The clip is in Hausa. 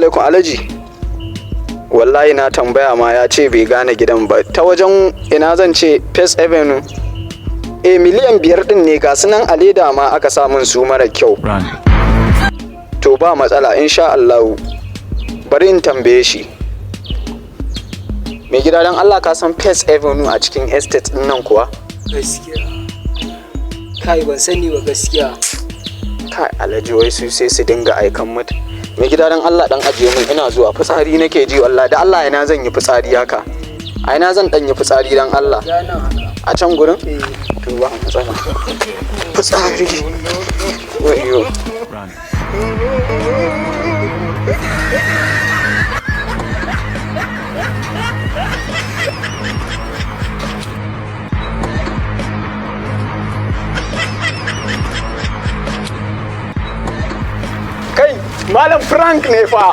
Alaikum Alhaji. Wallahi na tambaya ma ya ce bai gane gidan ba. Ta wajen ina zan ce First Avenue. Miliyan 5 din ne ga sunan a leda ma aka sa min su mara kyau. To ba matsala insha Allah. Bari in tambaye shi. Mai gida dan Allah ka san First Avenue a cikin estate din nan kuwa? Gaskiya. Kai ban sani ba gaskiya. Kai Alhaji wai su sai su dinga aikan mutu. Mai gida dan Allah dan ajiye min ina zuwa fitsari nake ji wallahi da Allah ina zan yi fitsari haka. A ina zan dan yi fitsari dan Allah. A can gurin? To ba matsala. Fitsari. Wayo. Kai, Malam Frank ne fa.